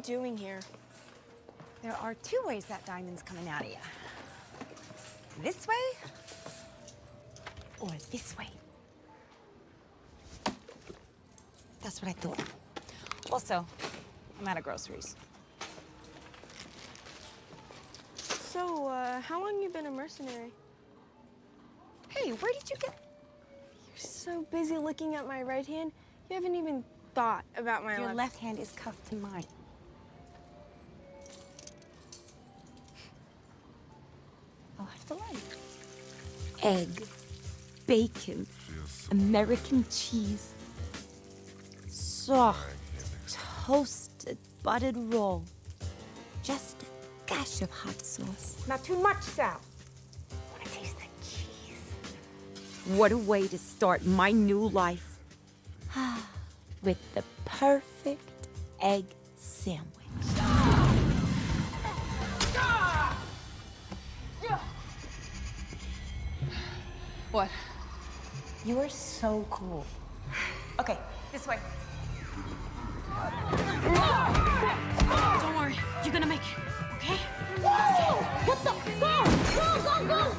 doing here? There are two ways that diamond's coming out of you. This way, or this way. That's what I thought. Also, I'm out of groceries. So, how long you been a mercenary? Hey, where did you get... You're so busy looking at my right hand, you haven't even thought about my Your left. left hand is cuffed to mine. I'll have to learn. Egg, bacon, American cheese, soft, toasted, buttered roll. Just a dash of hot sauce. Not too much, Sal. Wanna taste the cheese? What a way to start my new life. With the perfect egg sandwich. What? You are so cool. Okay, this way. Don't worry, you're gonna make it, okay? What the? Go! Go, go, go!